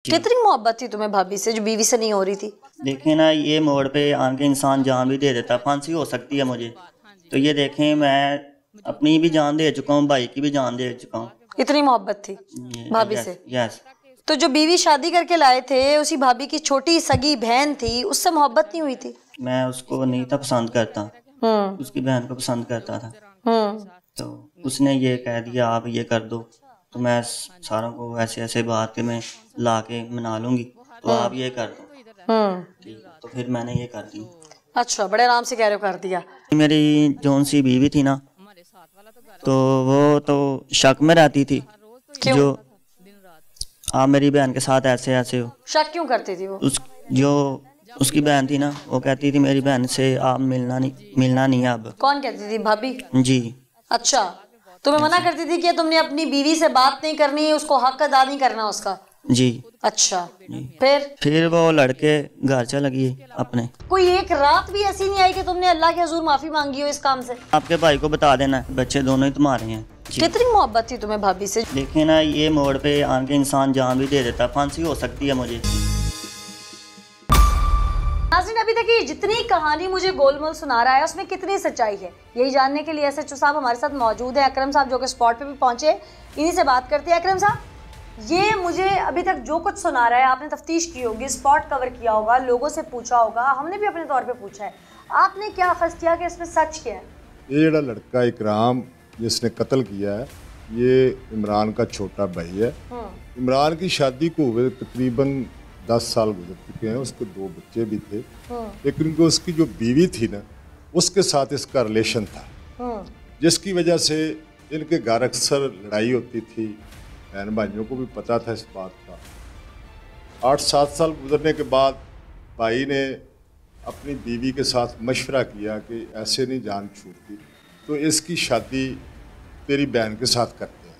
कितनी मोहब्बत थी तुम्हें भाभी से जो बीवी से नहीं हो रही थी? देखें ना, ये मोड़ पे आके इंसान जान भी दे देता, फांसी हो सकती है मुझे। तो ये देखें, मैं अपनी भी जान दे चुका हूँ, भाई की भी जान दे चुका हूँ। इतनी मोहब्बत थी भाभी से? यस। तो जो बीवी शादी करके लाए थे, उसी भाभी की छोटी सगी बहन थी, उससे मोहब्बत नहीं हुई थी? मैं उसको नहीं था पसंद करता, उसकी बहन को पसंद करता था। तो उसने ये कह दिया आप ये कर दो, तो मैं सारों को ऐसे ऐसे बात के मैं ला के मना लूंगी, तो आप ये कर दो। ठीक है, तो फिर मैंने ये कर दी। अच्छा, बड़े आराम से कह रहे हो कर दिया। मेरी जौन सी बीवी थी ना, तो वो तो शक में रहती थी। क्यों? जो आप मेरी बहन के साथ ऐसे ऐसे हो। शक क्यों करती थी वो? जो उसकी बहन थी ना, वो कहती थी मेरी बहन से आप मिलना नहीं अब। कौन कहती थी? भाभी? जी। अच्छा, तुम्हें मना करती थी कि तुमने अपनी बीवी से बात नहीं करनी, उसको हक अदा नहीं करना उसका? जी। अच्छा जी। फिर वो लड़के घर चल गई अपने। कोई एक रात भी ऐसी नहीं आई कि तुमने अल्लाह के हुजूर माफी मांगी हो इस काम से? आपके भाई को बता देना, बच्चे दोनों ही तुम्हारे हैं। कितनी मोहब्बत थी तुम्हें भाभी से? देखें ना, ये मोड़ पे आके इंसान जान भी दे देता, फांसी हो सकती है मुझे। नाज़रीन, अभी तक ये जितनी कहानी मुझे गोलमाल सुना रहा है उसमें कितनी सच्चाई है, यही जानने के लिए एसएचओ साहब हमारे साथ मौजूद है, अकरम साहब, जो कि स्पॉट पे भी पहुंचे। इन्हीं से बात करते हैं। अकरम साहब, ये मुझे अभी तक जो कुछ सुना रहा है, आपने तफ्तीश की होगी, स्पॉट कवर किया होगा, लोगों से पूछा होगा, हमने भी अपने तौर पे पूछा है, आपने क्या अखज़ किया कि इसमें सच क्या है? ये जो लड़का इकराम जिसने कत्ल किया है, ये इमरान का छोटा भाई है। इमरान की शादी को हुए तकरीबन 10 साल गुजर चुके हैं, उसके 2 बच्चे भी थे, लेकिन उसकी जो बीवी थी ना, उसके साथ इसका रिलेशन था, जिसकी वजह से इनके घर अक्सर लड़ाई होती थी। बहन भाइयों को भी पता था इस बात का। 8-7 साल गुजरने के बाद भाई ने अपनी बीवी के साथ मशवरा किया कि ऐसे नहीं जान छूटती, तो इसकी शादी तेरी बहन के साथ करते हैं।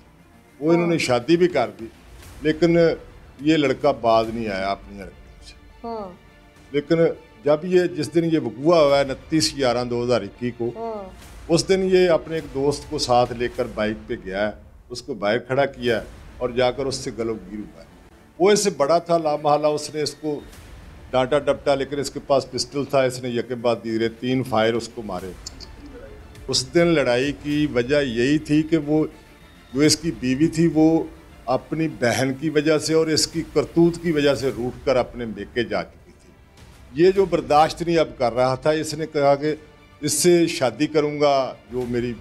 वो इन्होंने शादी भी कर दी, लेकिन ये लड़का बाज नहीं आया अपनी लड़की से। लेकिन जब ये जिस दिन ये वकूआ हुआ है 29/11/2021 को, उस दिन ये अपने एक दोस्त को साथ लेकर बाइक पे गया है, उसको बाहर खड़ा किया और जाकर उससे गलोगीर हुआ है। वो इससे बड़ा था, लामहला उसने इसको डांटा डपटा, लेकिन इसके पास पिस्टल था, इसने यके बाद धीरे 3 फायर उसको मारे। उस दिन लड़ाई की वजह यही थी कि वो जो इसकी बीवी थी वो अपनी बहन की वजह से और इसकी करतूत की वजह से रूठ कर अपने मेके जा चुकी थी। ये जो बर्दाश्त नहीं अब कर रहा था, इसने कहा कि इससे शादी करूँगा, जो मेरी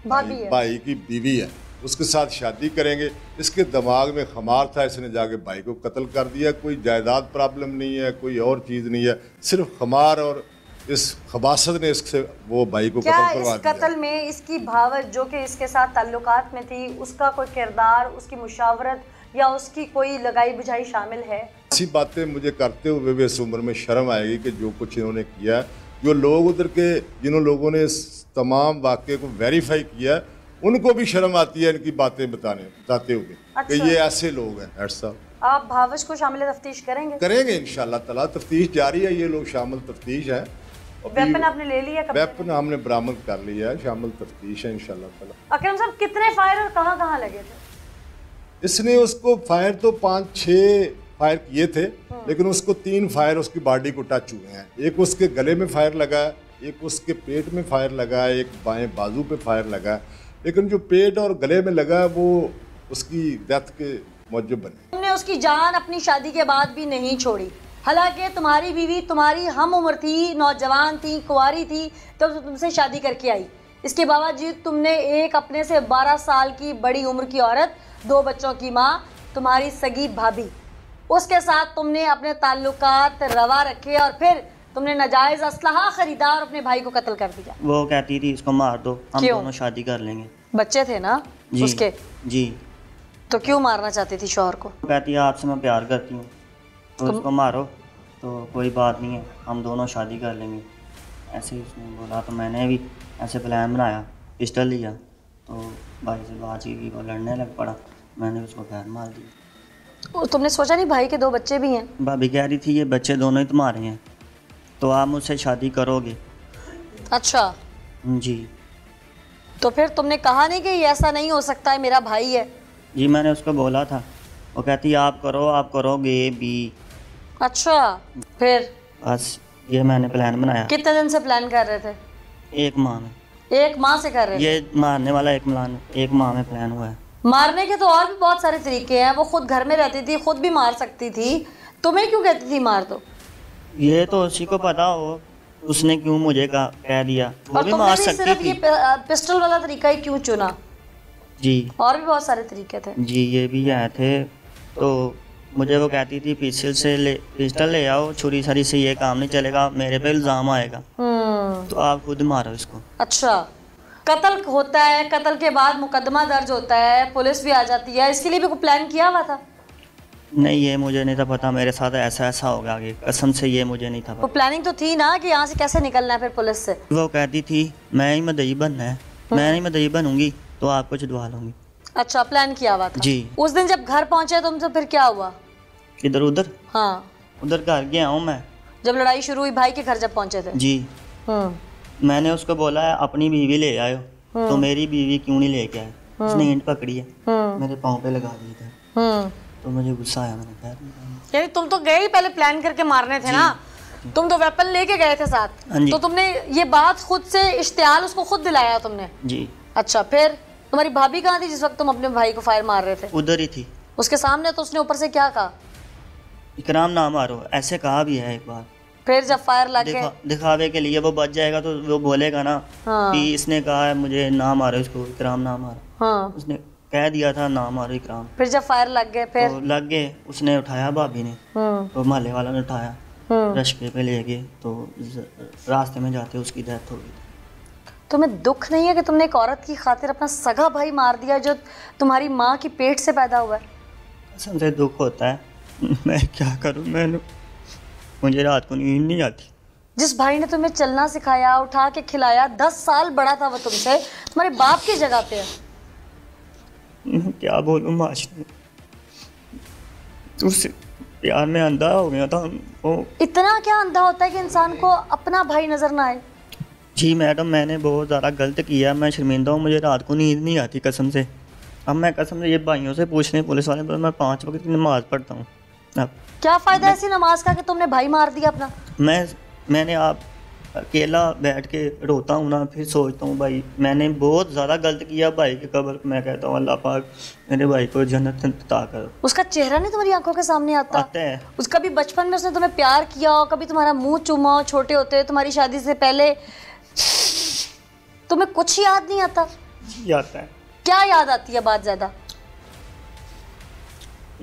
भाई की बीवी है उसके साथ शादी करेंगे। इसके दिमाग में खमार था, इसने जाके भाई को कत्ल कर दिया। कोई जायदाद प्रॉब्लम नहीं है, कोई और चीज़ नहीं है, सिर्फ खमार और इस खबासत ने इससे वो भाई को कत्ल करवा दिया। कत्ल में इसकी भावत जो कि इसके साथ ताल्लुकात में थी, उसका कोई किरदार, उसकी मुशावरत या उसकी कोई लगाई बुझाई शामिल है? ऐसी बातें मुझे करते हुए भी इस उम्र में शर्म आएगी कि जो कुछ इन्होंने किया, जो लोग उधर के जिन लोगों ने इस तमाम वाक़े को वेरीफाई किया, उनको भी शर्म आती है इनकी बातें बताते हुए। अच्छा। कि ये ऐसे लोग हैं। हेड साहब, आप भावश को शामिल तफ्तीश करेंगे? इंशाल्लाह ताला। तफ्तीश जारी है, ये लोग शामिल तफ्तीश है। वेपन आपने ले लिया? वेपन हमने बरामद कर लिया है, शामिल तफ्तीश है इंशाल्लाह ताला। अकरम साहब, कितने फायर और कहाँ लगे थे? इसने उसको फायर तो 5-6 फायर किए थे, लेकिन उसको 3 फायर उसकी बॉडी को टच हुए हैं। एक उसके गले में फायर लगा है, एक उसके पेट में फायर लगा है, एक बाएं बाजू पे फायर लगा है, लेकिन जो पेट और गले में लगा है वो उसकी डेथ के मौजूब बने। तुमने उसकी जान अपनी शादी के बाद भी नहीं छोड़ी, हालांकि तुम्हारी बीवी तुम्हारी हम उम्र थी, नौजवान थी, कुंवारी थी, तो तुमसे शादी करके आई। इसके बावजूद तुमने एक अपने से 12 साल की बड़ी उम्र की औरत, 2 बच्चों की माँ, तुम्हारी सगी भाभी, उसके साथ तुमने अपने ताल्लुकात रवा रखे और फिर तुमने नाजायज असलहा खरीदा और अपने भाई को कत्ल कर दिया। वो कहती थी इसको मार दो, हम दोनों शादी कर लेंगे। बच्चे थे ना जी, उसके? जी। तो क्यों मारना चाहती थी शौहर को? कहती है आपसे मैं प्यार करती हूँ, तो उसको मारो, तो कोई बात नहीं है, हम दोनों शादी कर लेंगे। ऐसे ही उसने बोला, तो मैंने भी ऐसे प्लान बनाया, पिस्टल लिया, तो भाई से बात की, वो लड़ने लग पड़ा, मैंने उसको खैर मार दी। तुमने सोचा नहीं भाई के 2 बच्चे भी हैं? भाभी कह रही थी ये बच्चे दोनों ही तुम्हारे हैं, तो आप मुझसे शादी करोगे? अच्छा जी। तो फिर तुमने कहा नहीं कि ये ऐसा नहीं हो सकता है, मेरा भाई है? जी, मैंने उसको बोला था वो कहती आप करोगे भी। अच्छा, फिर बस ये मैंने प्लान बनाया। कितने दिन से प्लान कर रहे थे? 1 माह में। 1 माह से कर रहे थे? ये मारने वाला 1 माह में प्लान हुआ है। मारने के तो और भी बहुत सारे तरीके हैं। वो खुद घर में रहती थी, खुद भी मार सकती थी, तुम्हें क्यों कहती थी मार दो? ये तो उसी को पता हो, उसने क्यों मुझे कह दिया। वो और भी तुमने मार भी सकती सिर्फ थी। ये पिस्टल वाला तरीका ही क्यों चुना? जी और भी बहुत सारे तरीके थे। जी, ये भी आए थे। तो मुझे वो कहती थी पिस्टल ले आओ, छुरी छरी से ये काम नहीं चलेगा, मेरे पे इल्ज़ाम आएगा, तो आप खुद मारो इसको। अच्छा, कत्ल होता है, कत्ल के बाद मुकदमा दर्ज होता है, पुलिस भी आ जाती है, इसके लिए भी कोई प्लान किया हुआ था? नहीं, ये मुझे नहीं था पता, मेरे साथ ऐसा होगा आगे, कसम से ये मुझे नहीं था वो पता। प्लानिंग तो थी ना कि यहाँ से कैसे निकलना है फिर पुलिस से। वो कहती थी मैं ही मदई बनना है, मैं ही मदई बनूंगी तो आपको छुड़वा लूंगी। अच्छा, प्लान किया हुआ था। जी। उस दिन जब घर पहुंचे तुम तो फिर क्या हुआ? इधर उधर हाँ, उधर घर गया हूँ मैं। जब लड़ाई शुरू हुई भाई के घर जब पहुंचे थे? जी, मैंने उसको बोला है अपनी बीवी ले आयो, तो मेरी बीवी क्यों नहीं लेके आए। उसने ईंट पकड़ी है, मेरे पाँव पे लगा दी थी, तो मुझे गुस्सा आया, मैंने कहा। यानी तुम तो गए ही पहले प्लान करके मारने थे ना, तुम तो वेपन लेके गए थे साथ, हाँ जी। तो तुमने ये बात खुद से इश्तियाल उसको खुद दिलाया तुमने? जी। अच्छा, फिर तुम्हारी भाभी कहाँ थी जिस वक्त तुम अपने भाई को फायर मार रहे थे? उधर ही थी उसके सामने। तो उसने ऊपर से क्या कहा? इकराम ना मारो, ऐसे कहा भी है एक बार। फिर जब फायर लग गए? दिखावे के लिए वो बच जाएगा तो वो बोलेगा ना हाँ। कि इसने कहा है मुझे ना मारो, इसको इकराम ना मारो। हाँ। उसने कह दिया था ना मारो इकराम। फिर जब फायर लग गए फिर? तो लग गए, उसने उठाया भाभी ने, तो मोहल्ले वालों ने उठाया, रश्के पे ले गए, तो रास्ते में जाते उसकी डेथ हो गई। तुम्हें दुख नहीं है कि तुमने एक औरत की खातिर अपना सगा भाई मार दिया जो तुम्हारी माँ की पेट से पैदा हुआ है? कसम से दुख होता है, मैं क्या करूँ, मुझे रात को नींद नहीं आती। जिस भाई ने तुम्हें चलना सिखाया, उठा के खिलाया, 10 साल बड़ा था वो तुमसे, तुम्हारे बाप की जगह पे है। क्या बोलूँ, माशरे उससे प्यार में अंधा हो गया था वो। इतना क्या अंधा होता है कि इंसान को अपना भाई नजर ना आए? जी मैडम, मैंने बहुत ज़्यादा गलत किया, मैं शर्मिंदा हूँ, मुझे रात को नींद नहीं आती कसम से। अब मैं कसम से ये भाइयों से पूछ रहे हैं पुलिस वाले, पर मैं 5 वक्त की नमाज़ पढ़ता हूँ। अब क्या फ़ायदा ऐसी नमाज का कि तुमने भाई मार दिया अपना? मैंने आप अकेला बैठ के रोता हूँ ना, फिर सोचता हूँ भाई मैंने बहुत ज़्यादा गलत किया भाई के कब्र। मैं कहता हूँ अल्लाह पाक मेरे भाई को जन्नत अता करो। उसका चेहरा नहीं तुम्हारी आंखों के सामने आता है। उसका भी बचपन में उसने तुम्हें प्यार किया हो, कभी तुम्हारा मुंह चूमा हो छोटे होते, तुम्हारी शादी से पहले, तुम्हें कुछ याद नहीं आता? आता है। क्या याद आती है? बात ज्यादा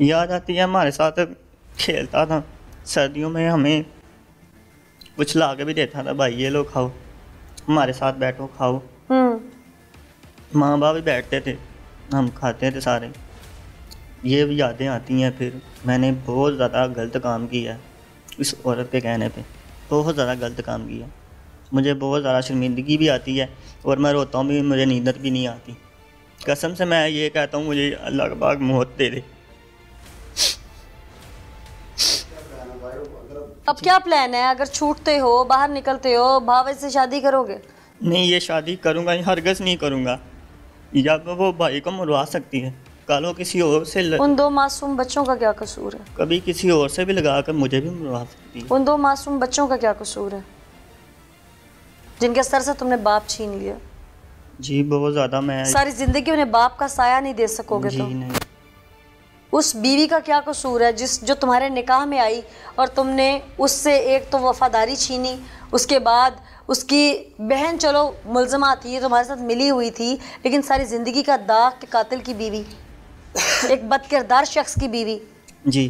याद आती है, हमारे साथ खेलता था, सर्दियों में हमें कुछ ला के भी देता था, भाई ये लो खाओ, हमारे साथ बैठो खाओ। माँ बाप भी बैठते थे, हम खाते थे सारे। ये भी यादें आती हैं। फिर मैंने बहुत ज़्यादा गलत काम किया इस औरत के कहने पे, बहुत ज़्यादा गलत काम किया। मुझे बहुत ज़्यादा शर्मिंदगी भी आती है और मैं रोता हूँ भी, मुझे नींद भी नहीं आती। कसम से मैं ये कहता हूँ मुझे अल्लाह का पाक मौत दे दे। अब क्या प्लान है? अगर छूटते हो, बाहर निकलते हो, भावे से शादी करोगे? नहीं, ये शादी करूँगा, हरगिज़ नहीं करूँगा। या वो भाई को मरवा सकती है, कल वो किसी और से उन 2 मासूम बच्चों का क्या कसूर है? कभी किसी और से भी लगा कर मुझे भी मरवा सकती है। उन 2 मासूम बच्चों का क्या कसूर है जिनके सर से तुमने बाप छीन लिया? जी बहुत ज़्यादा। मैं सारी जिंदगी उन्हें बाप का साया नहीं दे सकोगे जी तो? नहीं। उस बीवी का क्या कसूर है जो तुम्हारे निकाह में आई और तुमने उससे एक तो वफादारी छीनी, उसके बाद उसकी बहन चलो मुलजमा थी, तुम्हारे साथ मिली हुई थी, लेकिन सारी ज़िंदगी का दाग के कातिल की बीवी, एक बदकिरदार शख्स की बीवी। जी